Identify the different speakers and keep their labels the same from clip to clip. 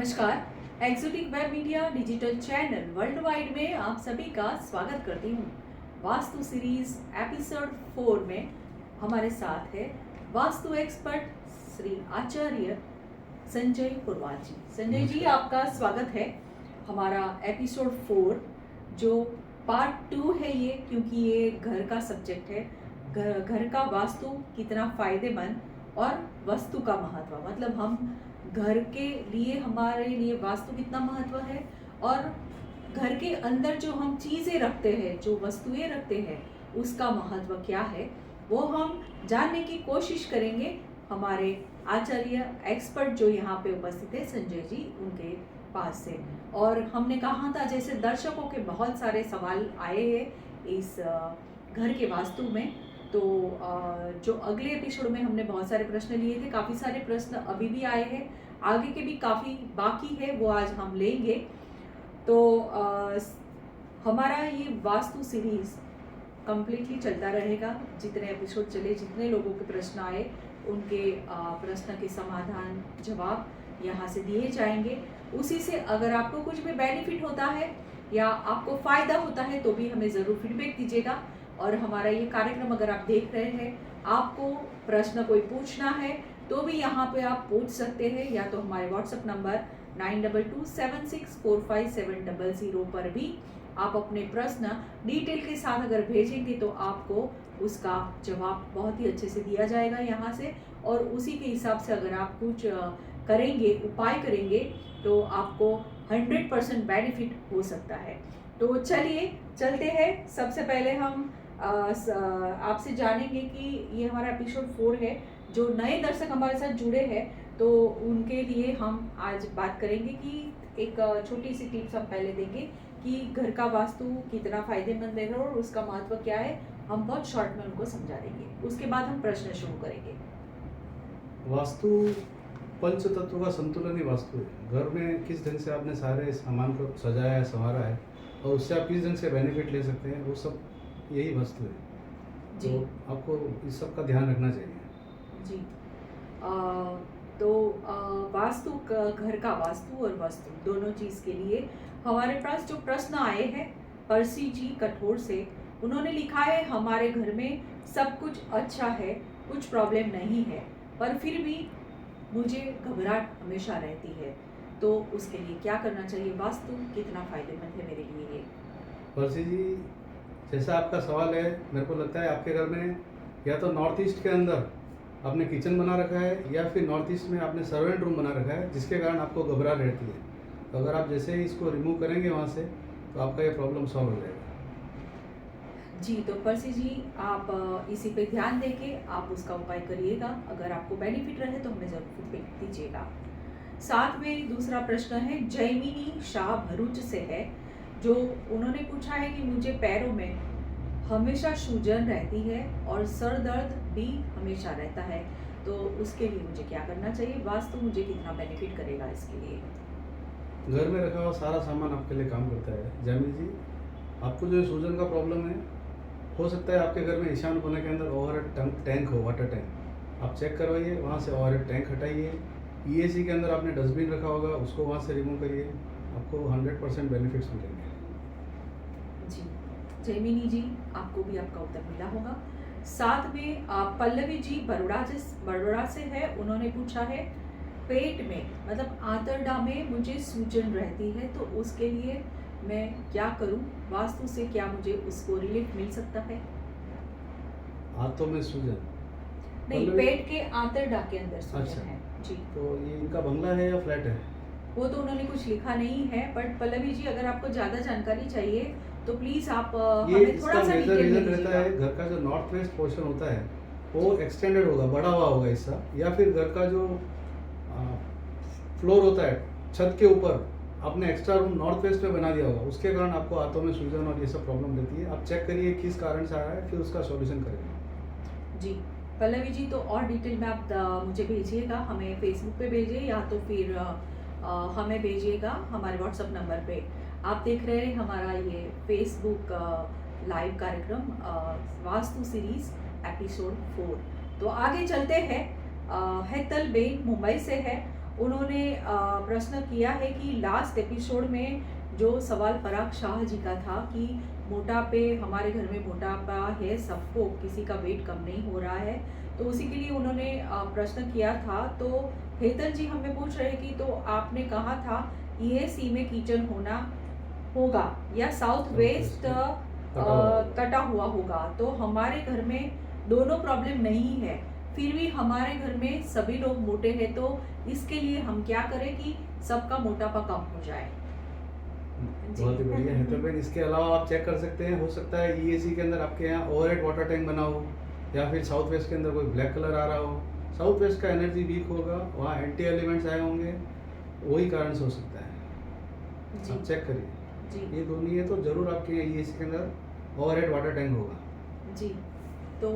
Speaker 1: नमस्कार। Exotic web media digital channel world wide में आप सभी का स्वागत करती हूँ। वास्तु सीरीज एपिसोड 4 में हमारे साथ है वास्तु एक्सपर्ट श्री आचार्य संजय पुरवाल जी। संजय जी, आपका स्वागत है। हमारा एपिसोड 4 जो पार्ट 2 है ये, क्योंकि ये घर का सब्जेक्ट है। घर का वास्तु कितना फायदेमंद और वस्तु का महत्व, मतलब हम घर के लिए, हमारे लिए वास्तु कितना महत्व है और घर के अंदर जो हम चीज़ें रखते हैं, जो वस्तुएं रखते हैं, उसका महत्व क्या है, वो हम जानने की कोशिश करेंगे हमारे आचार्य एक्सपर्ट जो यहाँ पे उपस्थित है संजय जी, उनके पास से। और हमने कहा था, जैसे दर्शकों के बहुत सारे सवाल आए हैं इस घर के वास्तु में, तो जो अगले एपिसोड में हमने बहुत सारे प्रश्न लिए थे, काफ़ी सारे प्रश्न अभी भी आए हैं, आगे के भी काफ़ी बाकी है, वो आज हम लेंगे। तो हमारा ये वास्तु सीरीज कम्प्लीटली चलता रहेगा। जितने एपिसोड चले, जितने लोगों के प्रश्न आए, उनके प्रश्न के समाधान, जवाब यहाँ से दिए जाएंगे। उसी से अगर आपको कुछ भी बेनिफिट होता है या आपको फ़ायदा होता है तो भी हमें ज़रूर फीडबैक दीजिएगा। और हमारा ये कार्यक्रम अगर आप देख रहे हैं, आपको प्रश्न कोई पूछना है तो भी यहाँ पे आप पूछ सकते हैं, या तो हमारे व्हाट्सएप नंबर 9227645700 पर भी आप अपने प्रश्न डिटेल के साथ अगर भेजेंगे तो आपको उसका जवाब बहुत ही अच्छे से दिया जाएगा यहाँ से। और उसी के हिसाब से अगर आप कुछ करेंगे, उपाय करेंगे, तो आपको 100% बेनिफिट हो सकता है। तो चलिए चलते हैं। सबसे पहले हम आपसे जानेंगे कि ये हमारा एपिसोड 4 है। जो नए दर्शक हमारे साथ जुड़े हैं तो उनके लिए हम आज बात करेंगे कि एक छोटी सी टिप्स हम पहले देंगे कि घर का वास्तु कितना फायदेमंद है और उसका महत्व क्या है। हम बहुत शॉर्ट में उनको समझा देंगे, उसके बाद हम प्रश्न शुरू करेंगे।
Speaker 2: वास्तु पंच तत्व का संतुलन ही वास्तु है। घर में किस ढंग से आपने सारे सामान को सजाया है, संवारा है और उससे आप किस ढंग से बेनिफिट ले सकते हैं, वो सब यही वास्तु है जी। तो आपको इस सब का ध्यान रखना चाहिए
Speaker 1: जी। वास्तु घर का वास्तु और वस्तु दोनों चीज़ के लिए हमारे पास जो प्रश्न आए हैं परसी जी कठोर से, उन्होंने लिखा है, हमारे घर में सब कुछ अच्छा है, कुछ प्रॉब्लम नहीं है, पर फिर भी मुझे घबराहट हमेशा रहती है, तो उसके लिए क्या करना चाहिए? वास्तु कितना फायदेमंद है मेरे लिए ये?
Speaker 2: परसी जी, जैसा आपका सवाल है, मेरे को लगता है आपके घर में या तो नॉर्थ ईस्ट के अंदर आपने किचन बना रखा है या फिर नॉर्थ ईस्ट में आपने सर्वेंट रूम बना रखा है, जिसके कारण आपको घबराहट रहती है। तो अगर आप जैसे ही इसको रिमूव करेंगे वहाँ से, तो आपका ये प्रॉब्लम सॉल्व हो जाएगा
Speaker 1: जी। तो परसी जी, आप इसी पे ध्यान देके आप उसका उपाय करिएगा। अगर आपको बेनिफिट रहे तो हमें ज़रूर फीडबैक दीजिएगा। साथ में दूसरा प्रश्न है जयमिनी शाह भरूच से है, जो उन्होंने पूछा है कि मुझे पैरों में हमेशा सूजन रहती है और सर दर्द भी हमेशा रहता है, तो उसके लिए मुझे क्या करना चाहिए? वास्तु मुझे कितना बेनिफिट करेगा इसके लिए?
Speaker 2: घर में रखा हुआ सारा सामान आपके लिए काम करता है जयमिनी जी। आपको जो सूजन का प्रॉब्लम है, हो सकता है आपके घर में ईशान कोने के अंदर ओवरहेड टैंक हो, वाटर टैंक। आप चेक करवाइए, वहाँ से ओवरहेड टैंक हटाइए। ईएसी के अंदर आपने डस्टबिन रखा होगा, उसको वहाँ से रिमूव करिए, आपको 100% बेनिफिट्स मिलेंगे
Speaker 1: जी। जयमिनी जी, आपको भी आपका उत्तर मिला होगा। साथ में पल्लवी जी बड़ोड़ा से है, उन्होंने पूछा है पेट में, मतलब आंतरडा में मुझे सूजन रहती है, तो उसके लिए मैं क्या करूं? वास्तु से क्या मुझे उसको रिलीफ मिल सकता है?
Speaker 2: हाथों में सूजन
Speaker 1: नहीं, पेट के आंतरडा के अंदर सूजन
Speaker 2: अच्छा
Speaker 1: है जी।
Speaker 2: तो ये इनका बंगला है या फ्लैट है?
Speaker 1: वो तो उन्होंने कुछ लिखा नहीं है, बट पल्लवी जी, अगर आपको ज़्यादा जानकारी चाहिए तो प्लीज़ आप हमें थोड़ा सा डिटेल में
Speaker 2: रहता है। घर का जो नॉर्थ वेस्ट पोर्शन होता है वो एक्सटेंडेड होगा, बड़ा हुआ होगा हिस्सा, या फिर घर का जो फ्लोर होता है छत के ऊपर आपने एक्स्ट्रा रूम नॉर्थ वेस्ट में बना दिया होगा, उसके कारण आपको हाथों में सूजन और ये सब प्रॉब्लम रहती है। आप चेक करिए किस कारण से आ रहा है, फिर उसका सॉल्यूशन करेंगे
Speaker 1: जी। पल्लवी जी, तो और डिटेल में आप मुझे भेजिएगा, हमें फेसबुक पे भेजिए या तो फिर हमें भेजिएगा हमारे व्हाट्सएप नंबर पे। आप देख रहे हैं हमारा ये फेसबुक लाइव कार्यक्रम वास्तु सीरीज एपिसोड 4। तो आगे चलते हैं। हेतल बेन मुंबई से है, उन्होंने प्रश्न किया है कि लास्ट एपिसोड में जो सवाल पराग शाह जी का था कि मोटापे, हमारे घर में मोटापा है सबको, किसी का वेट कम नहीं हो रहा है, तो उसी के लिए उन्होंने प्रश्न किया था। तो हेतल जी हमें पूछ रहे कि तो आपने कहा था ईएसी में किचन होना होगा या साउथ वेस्ट कटा हुआ होगा, तो हमारे घर में दोनों प्रॉब्लम नहीं है, फिर भी हमारे घर में सभी लोग मोटे हैं, तो इसके लिए हम क्या करें कि सबका मोटापा कम हो जाए।
Speaker 2: बहुत ही बढ़िया है। तो फिर इसके अलावा आप चेक कर सकते हैं, हो सकता है ईएसी के अंदर आपके यहाँ ओवरहेड वाटर टैंक बना हो, या फिर साउथ वेस्ट के अंदर कोई ब्लैक कलर आ रहा हो। साउथ वेस्ट का एनर्जी वीक होगा, वहाँ एंटी एलिमेंट्स आए होंगे, वही कारण से हो सकता है।
Speaker 1: जी
Speaker 2: आप चेक करिए
Speaker 1: जी
Speaker 2: ये दोनों है तो जरूर आपके यहाँ ईएसी के अंदर ओवरहेड वाटर टैंक होगा।
Speaker 1: जी। तो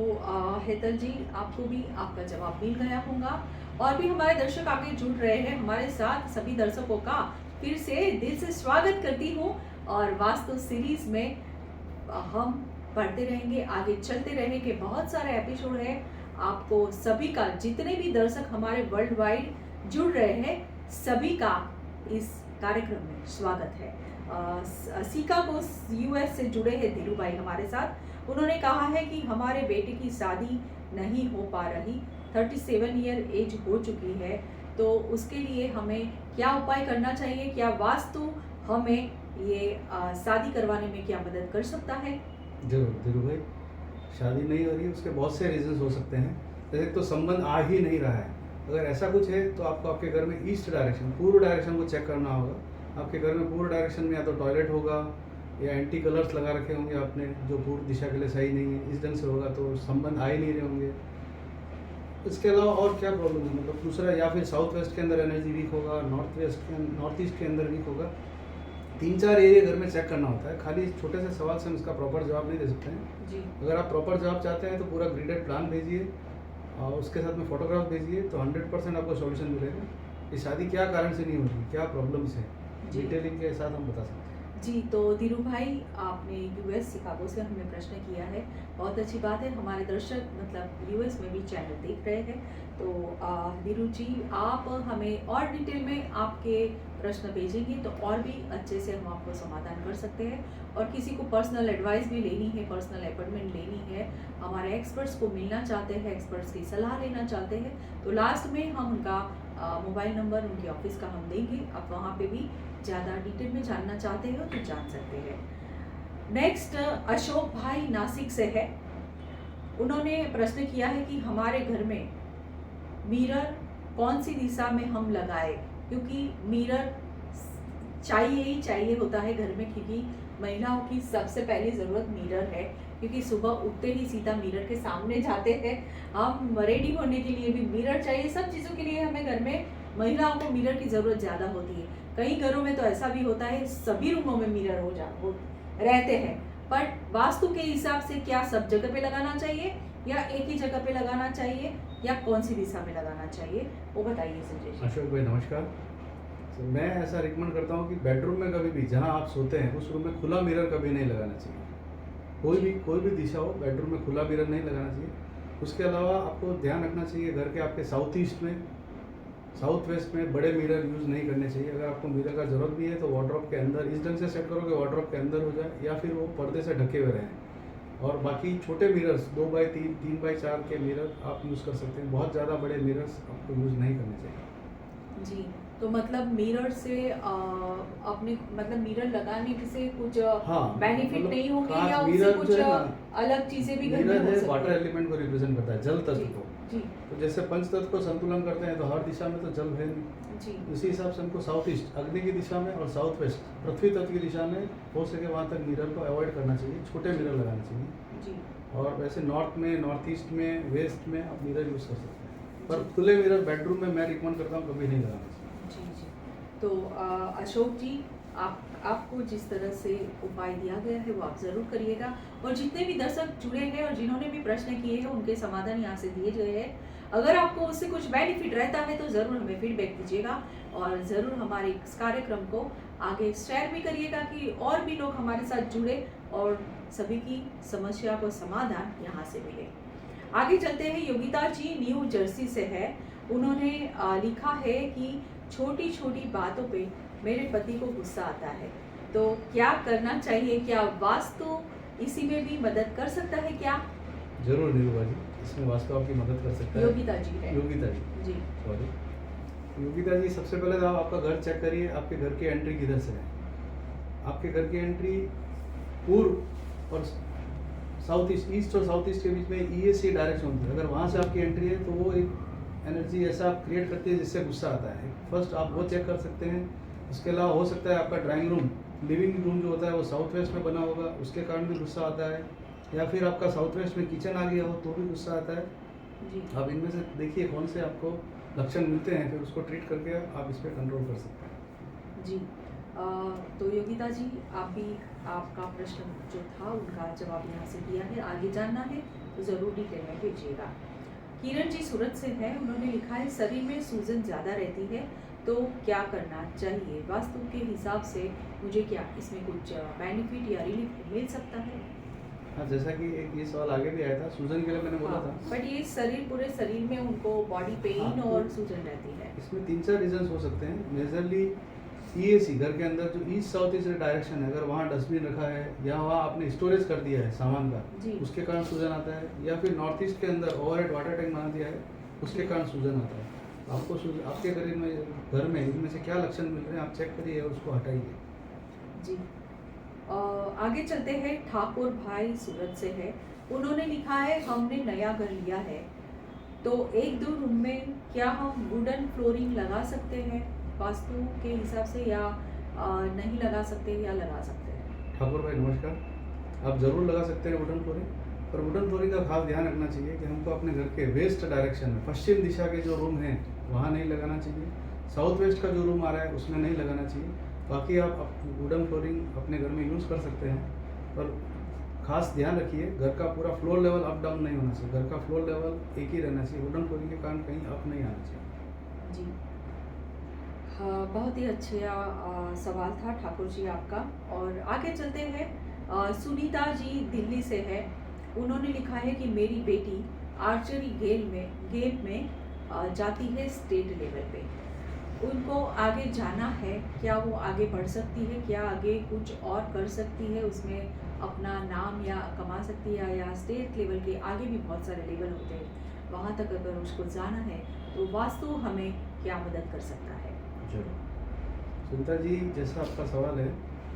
Speaker 1: हेतल जी आपको भी आपका जवाब मिल गया होगा, और भी हमारे दर्शक आगे जुड़ रहे हैं हमारे साथ। सभी दर्शकों का फिर से दिल से स्वागत करती हूँ, और वास्तु सीरीज में हम पढ़ते रहेंगे, आगे चलते रहेंगे, बहुत सारे एपिसोड है। आपको सभी का, जितने भी दर्शक हमारे वर्ल्ड वाइड जुड़ रहे हैं, सभी का इस कार्यक्रम में स्वागत है। शिकागो यूएस से जुड़े हैं धीरू भाई हमारे साथ। उन्होंने कहा है कि हमारे बेटे की शादी नहीं हो पा रही, 37 ईयर एज हो चुकी है, तो उसके लिए हमें क्या उपाय करना चाहिए, क्या वास्तु हमें ये शादी करवाने में क्या मदद कर सकता है?
Speaker 2: जरूर धीरू भाई, शादी नहीं हो रही, उसके बहुत से रीजंस हो सकते हैं। जैसे तो संबंध आ ही नहीं रहा है, अगर ऐसा कुछ है तो आपको आपके घर में ईस्ट डायरेक्शन, पूर्व डायरेक्शन को चेक करना होगा। आपके घर में पूर्व डायरेक्शन में या तो टॉयलेट होगा, या एंटी कलर्स लगा रखे होंगे आपने जो पूर्व दिशा के लिए सही नहीं है, इस ढंग से होगा तो संबंध आ ही नहीं रहे होंगे। इसके अलावा और क्या प्रॉब्लम है, मतलब दूसरा, या फिर साउथ वेस्ट के अंदर एनर्जी वीक होगा, नॉर्थ ईस्ट के अंदर वीक होगा। 3-4 एरिया घर में चेक करना होता है। खाली इस छोटे से सवाल से हम इसका प्रॉपर जवाब नहीं दे सकते हैं
Speaker 1: जी
Speaker 2: अगर आप प्रॉपर जवाब चाहते हैं तो पूरा ग्रिडेड प्लान भेजिए और उसके साथ में फोटोग्राफ भेजिए, तो 100% आपको सॉल्यूशन मिलेगा कि शादी क्या कारण से नहीं हो रही, क्या प्रॉब्लम्स है,
Speaker 1: जी।
Speaker 2: डिटेलिंग के साथ हम बता सकते हैं।
Speaker 1: जी। तो धीरू भाई, आपने यूएस शिकागो से हमें प्रश्न किया है, बहुत अच्छी बात है। हमारे दर्शक मतलब यूएस में भी चैनल देख रहे हैं, तो धीरू जी आप हमें और डिटेल में आपके प्रश्न भेजेंगे तो और भी अच्छे से हम आपको समाधान कर सकते हैं। और किसी को पर्सनल एडवाइस भी लेनी है, पर्सनल अपॉइंटमेंट लेनी है, हमारे एक्सपर्ट्स को मिलना चाहते हैं, एक्सपर्ट्स की सलाह लेना चाहते हैं, तो लास्ट में हम उनका मोबाइल नंबर, उनके ऑफिस का हम देंगे। आप वहाँ पे भी ज़्यादा डिटेल में जानना चाहते हो तो जान सकते हैं। नेक्स्ट अशोक भाई नासिक से है। उन्होंने प्रश्न किया है कि हमारे घर में मिरर कौन सी दिशा में हम लगाए, क्योंकि मिरर चाहिए ही चाहिए होता है घर में, क्योंकि महिलाओं की सबसे पहली ज़रूरत मिरर है, क्योंकि सुबह उठते ही सीधा मिरर के सामने जाते हैं। हम रेडी होने के लिए भी मिरर चाहिए, सब चीज़ों के लिए हमें घर में महिलाओं को मिरर की ज़रूरत ज़्यादा होती है। कई घरों में तो ऐसा भी होता है सभी रूमों में मिरर हो रहते हैं, बट वास्तु के हिसाब से क्या सब जगह पे लगाना चाहिए या एक ही जगह पे लगाना चाहिए या कौन सी दिशा में लगाना चाहिए, वो बताइए संजय जी।
Speaker 2: अशोक भाई नमस्कार। तो मैं ऐसा रिकमेंड करता हूँ कि बेडरूम में कभी भी जहाँ आप सोते हैं उस रूम में खुला मिरर कभी नहीं लगाना चाहिए। कोई भी दिशा हो, बेडरूम में खुला मिरर नहीं लगाना चाहिए। उसके अलावा आपको ध्यान रखना चाहिए घर के आपके साउथ ईस्ट में, साउथ वेस्ट में बड़े मिरर यूज़ नहीं करने चाहिए। अगर आपको मिरर का ज़रूरत भी है तो वार्डरोब के अंदर इस ढंग से सेट करो कि वार्डरोब के अंदर हो जाए, या फिर वो पर्दे से ढके हुए रहें। और बाकी छोटे मिरर्स 2x3, 3x4 के मिरर आप यूज़ कर सकते हैं। बहुत ज़्यादा बड़े मिरर्स आपको यूज़ नहीं करने चाहिए।
Speaker 1: जी, तो मतलब मिरर से अपने मतलब मिरर लगाने से कुछ
Speaker 2: हाँ,
Speaker 1: बेनिफिट
Speaker 2: मतलब
Speaker 1: नहीं होंगे
Speaker 2: कांच
Speaker 1: या उससे
Speaker 2: मिरर
Speaker 1: कुछ
Speaker 2: जो है ना,
Speaker 1: अलग चीजें भी घर में
Speaker 2: मिरर
Speaker 1: हो
Speaker 2: है
Speaker 1: सकती
Speaker 2: वाटर
Speaker 1: हैं?
Speaker 2: एलिमेंट को रिप्रेजेंट करता है, जल तत्व
Speaker 1: जी
Speaker 2: को।
Speaker 1: जी
Speaker 2: तो जैसे पंच तत्व को संतुलन करते हैं तो हर दिशा में तो जल है नहीं,
Speaker 1: जी
Speaker 2: इसी हिसाब से हमको साउथ ईस्ट अग्नि की दिशा में और साउथ वेस्ट पृथ्वी तत्व की दिशा में हो सके वहाँ तक मिरर को अवॉइड करना चाहिए, छोटे मिरर लगाना चाहिए।
Speaker 1: जी
Speaker 2: और वैसे नॉर्थ में, नॉर्थ ईस्ट में, वेस्ट में आप मिरर यूज़ कर सकते हैं, पर खुले मिरर बेडरूम में मैं रिकमेंड करता हूँ कभी नहीं लगाना चाहिए।
Speaker 1: जी जी। तो अशोक जी, आपको जिस तरह से उपाय दिया गया है वो आप ज़रूर करिएगा, और जितने भी दर्शक जुड़े हैं और जिन्होंने भी प्रश्न किए हैं उनके समाधान यहाँ से दिए गए हैं। अगर आपको उससे कुछ बेनिफिट रहता है तो ज़रूर हमें फीडबैक दीजिएगा, और ज़रूर हमारे इस कार्यक्रम को आगे शेयर भी करिएगा कि और भी लोग हमारे साथ जुड़े और सभी की समस्या को समाधान यहाँ से मिले। आगे चलते हैं। योगिता जी न्यू जर्सी से है। उन्होंने लिखा है कि छोटी छोटी बातों पे मेरे पति को गुस्सा आता है, तो क्या करना चाहिए? क्या वास्तु इसी में भी मदद कर सकता है क्या?
Speaker 2: जरूर नीरूबा जी, इसमें वास्तु आपकी मदद कर सकता है।
Speaker 1: योगिता जी है।
Speaker 2: योगिता जी,
Speaker 1: जी।
Speaker 2: सॉरी योगिता जी, सबसे पहले तो आप आपका घर चेक करिए, आपके घर की एंट्री किधर से है। आपके घर की एंट्री पूर्व और साउथ ईस्ट, ईस्ट और साउथ ईस्ट के बीच में ESC डायरेक्शन होती है। अगर वहाँ से आपकी एंट्री है तो वो एक एनर्जी ऐसा क्रिएट करती है जिससे गुस्सा आता है। फर्स्ट आप वो चेक कर सकते हैं। उसके अलावा हो सकता है आपका ड्राइंग रूम, लिविंग रूम जो होता है वो साउथ वेस्ट में बना होगा, उसके कारण भी गुस्सा आता है। या फिर आपका साउथ वेस्ट में किचन आ गया हो तो भी गुस्सा आता है।
Speaker 1: जी।
Speaker 2: आप इनमें से देखिए कौन से आपको लक्षण मिलते हैं, फिर उसको ट्रीट करके आप इस पर कंट्रोल कर सकते हैं।
Speaker 1: जी। तो योगिता जी, आप भी आपका प्रश्न जो था उनका जवाब यहाँ से दिया है। आगे जानना है तो ज़रूर डिटेल में भेजिएगा। किरण जी सूरत से है, उन्होंने लिखा है शरीर में सूजन ज़्यादा रहती है तो क्या करना चाहिए? वास्तु के हिसाब से मुझे क्या इसमें कुछ बेनिफिट या रिलीफ मिल सकता है?
Speaker 2: हाँ, जैसा कि एक ये सवाल आगे भी आया था, सूजन के लिए मैंने बोला था।
Speaker 1: बट ये शरीर, पूरे शरीर में उनको बॉडी पेन
Speaker 2: हाँ, तो
Speaker 1: और सूजन रहती है।
Speaker 2: इसमें 3-4 रीजंस हो सकते हैं। मेजरली EAC, घर के अंदर जो ईस्ट साउथ ईस्ट डायरेक्शन है, अगर वहाँ डस्टबिन रखा है या वहाँ आपने स्टोरेज कर दिया है सामान का,
Speaker 1: जी।
Speaker 2: उसके कारण सूजन आता है। या फिर नॉर्थ ईस्ट के अंदर ओवरहेड वाटर टैंक बना दिया है, उसके कारण सूजन आता है। आपको आपके घर में इनमें से क्या लक्षण मिल रहे हैं, आप चेक करिए और उसको हटाइए।
Speaker 1: जी। आगे चलते हैं। ठाकुर भाई सूरत से है, उन्होंने लिखा है हमने नया घर लिया है तो 1-2 रूम में क्या हम वुडन फ्लोरिंग लगा सकते हैं वास्तु के हिसाब से, या नहीं लगा सकते या लगा सकते हैं?
Speaker 2: ठाकुर भाई नमस्कार, आप ज़रूर लगा सकते हैं वुडन फ्लोरिंग, पर वुडन फ्लोरिंग का खास ध्यान रखना चाहिए कि हमको अपने घर के वेस्ट डायरेक्शन में, पश्चिम दिशा के जो रूम हैं वहाँ नहीं लगाना चाहिए। साउथ वेस्ट का जो रूम आ रहा है उसमें नहीं लगाना चाहिए। बाकी आप वुडन फ्लोरिंग अपने घर में यूज़ कर सकते हैं, पर खास ध्यान रखिए घर का पूरा फ्लोर लेवल अप डाउन नहीं होना चाहिए। घर का फ्लोर लेवल एक ही रहना चाहिए। वुडन फ्लोरिंग के कारण कहीं अप नहीं आना चाहिए।
Speaker 1: जी। हाँ, बहुत ही अच्छा सवाल था ठाकुर जी आपका। और आगे चलते हैं। सुनीता जी दिल्ली से है, उन्होंने लिखा है कि मेरी बेटी आर्चरी गेम में जाती है स्टेट लेवल पे, उनको आगे जाना है, क्या वो आगे बढ़ सकती है? क्या आगे कुछ और कर सकती है, उसमें अपना नाम या कमा सकती है? या स्टेट लेवल के आगे भी बहुत सारे लेवल होते हैं, वहाँ तक अगर उसको जाना है तो वास्तु हमें क्या मदद कर सकता है?
Speaker 2: जरूर सुनीता जी, जैसा आपका सवाल है,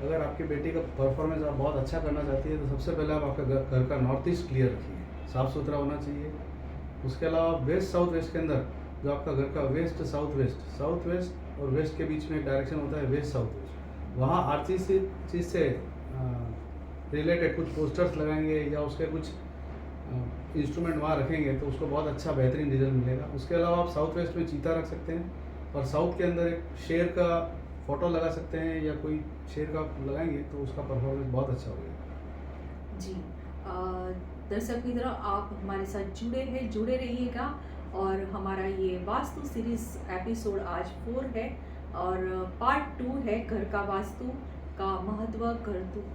Speaker 2: अगर आपकी बेटी का परफॉर्मेंस आप बहुत अच्छा करना चाहती है तो सबसे पहले आप आपका घर का नॉर्थ ईस्ट क्लियर रखिए, साफ़ सुथरा होना चाहिए। उसके अलावा वेस्ट साउथ वेस्ट के अंदर जो आपका घर का वेस्ट साउथ वेस्ट और वेस्ट के बीच में एक डायरेक्शन होता है वेस्ट साउथ वेस्ट, वहाँ हर चीज़ से रिलेटेड कुछ पोस्टर्स लगाएंगे या उसके कुछ इंस्ट्रूमेंट वहाँ रखेंगे तो उसको बहुत अच्छा बेहतरीन रिजल्ट मिलेगा। उसके अलावा आप साउथ वेस्ट में चीता रख सकते हैं और साउथ के अंदर एक शेर का फोटो लगा सकते हैं या कोई शेर का लगाएंगे तो उसका परफॉर्मेंस बहुत अच्छा होगा।
Speaker 1: जी। दर्शक मित्र, आप हमारे साथ जुड़े रहिएगा। और हमारा ये वास्तु सीरीज एपिसोड आज 4 है और पार्ट 2 है घर का वास्तु का महत्व,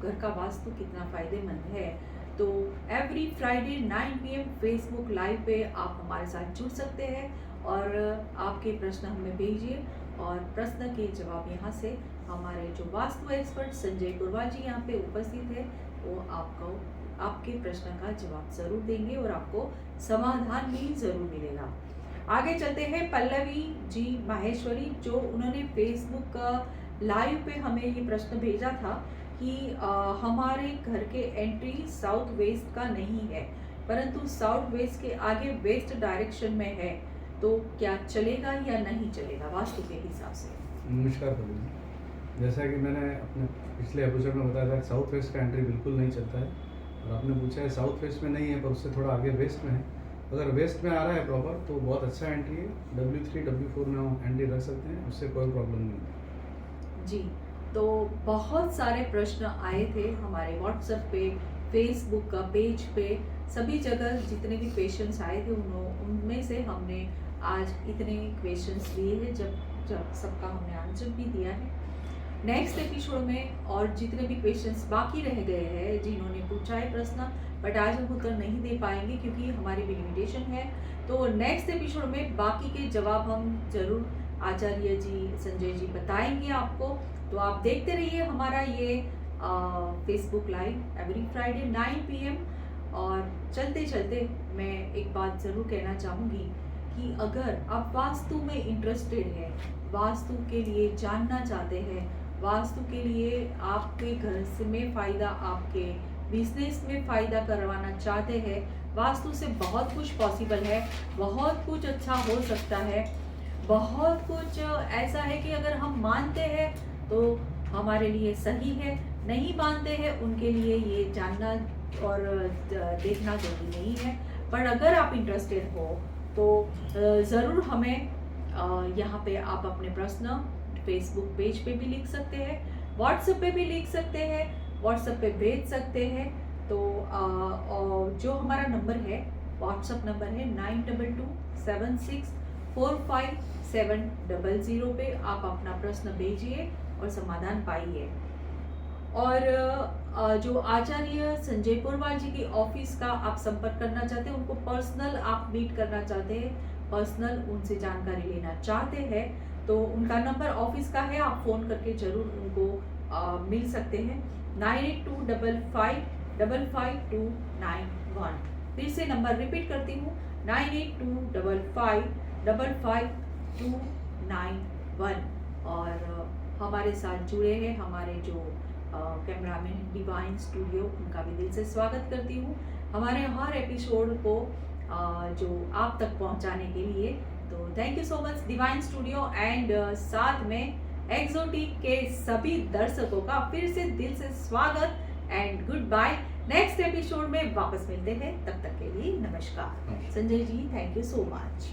Speaker 1: घर का वास्तु कितना फ़ायदेमंद है। तो every Friday 9 PM Facebook live पे आप हमारे साथ जुड़ सकते हैं और आपके प्रश्न हमें भेजिए और प्रश्न के जवाब यहाँ से हमारे जो वास्तु एक्सपर्ट संजय गुरवा जी यहाँ पे उपस्थित है वो आपके प्रश्न का जवाब ज़रूर देंगे और आपको समाधान भी ज़रूर मिलेगा। आगे चलते हैं। पल्लवी जी माहेश्वरी, जो उन्होंने फेसबुक लाइव पे हमें ये प्रश्न भेजा था कि हमारे घर के एंट्री साउथ वेस्ट का नहीं है परंतु साउथ वेस्ट के आगे वेस्ट डायरेक्शन में है, तो क्या चलेगा या नहीं चलेगा वास्तु के हिसाब से?
Speaker 2: नमस्कार पल्लवी जी, जैसा कि मैंने अपने पिछले एपिसोड में बताया था साउथ वेस्ट का एंट्री बिल्कुल नहीं चलता है और आपने पूछा है साउथ वेस्ट में नहीं है पर उससे थोड़ा आगे वेस्ट में है। अगर वेस्ट में आ रहा है प्रॉपर तो बहुत अच्छा एंट्री है, W3 W4 में हम एंट्री रख सकते हैं, उससे कोई प्रॉब्लम नहीं है।
Speaker 1: जी। तो बहुत सारे प्रश्न आए थे हमारे व्हाट्सएप पे, फेसबुक का पेज पे, सभी जगह जितने भी क्वेश्चंस आए थे उनमें से हमने आज इतने क्वेश्चंस लिए हैं जब सबका हमने आंसर भी दिया है। नेक्स्ट एपिसोड में और जितने भी क्वेश्चंस बाकी रह गए हैं जिन्होंने पूछा है प्रश्न, बट आज हम उत्तर नहीं दे पाएंगे क्योंकि हमारी भी लिमिटेशन है। तो नेक्स्ट एपिसोड में बाकी के जवाब हम जरूर आचार्य जी, संजय जी बताएंगे आपको। तो आप देखते रहिए हमारा ये Facebook live every Friday 9 PM। और चलते चलते मैं एक बात ज़रूर कहना चाहूँगी कि अगर आप वास्तु में इंटरेस्टेड है, वास्तु के लिए जानना चाहते हैं, वास्तु के लिए आपके घर से में फ़ायदा, आपके बिजनेस में फ़ायदा करवाना चाहते हैं, वास्तु से बहुत कुछ पॉसिबल है, बहुत कुछ अच्छा हो सकता है, बहुत कुछ ऐसा है कि अगर हम मानते हैं तो हमारे लिए सही है, नहीं मानते हैं उनके लिए ये जानना और देखना जरूरी नहीं है। पर अगर आप इंटरेस्टेड हो तो ज़रूर हमें यहाँ पे आप अपने प्रश्न फेसबुक पेज पे भी लिख सकते हैं, व्हाट्सएप पे भी लिख सकते हैं, व्हाट्सएप पे भेज सकते हैं। तो और जो हमारा नंबर है, व्हाट्सएप नंबर है 9227645700 पे आप अपना प्रश्न भेजिए और समाधान पाइए। और जो आचार्य संजय पुरवाल जी की ऑफिस का आप संपर्क करना चाहते हैं, उनको पर्सनल आप मीट करना चाहते हैं, पर्सनल उनसे जानकारी लेना चाहते हैं, तो उनका नंबर ऑफिस का है, आप फ़ोन करके ज़रूर उनको मिल सकते हैं। 9825555291। फिर से नंबर रिपीट करती हूँ, 9825555291। और हमारे साथ जुड़े हैं हमारे जो कैमरामैन डिवाइन स्टूडियो, उनका भी दिल से स्वागत करती हूँ हमारे हर एपिसोड को जो आप तक पहुँचाने के लिए। तो thank you so much divine studio and साथ में एक्सोटिक के सभी दर्शकों का फिर से दिल से स्वागत and goodbye. Next episode में वापस मिलते हैं, तब तक के लिए नमस्कार। Sanjay ji, thank you so much.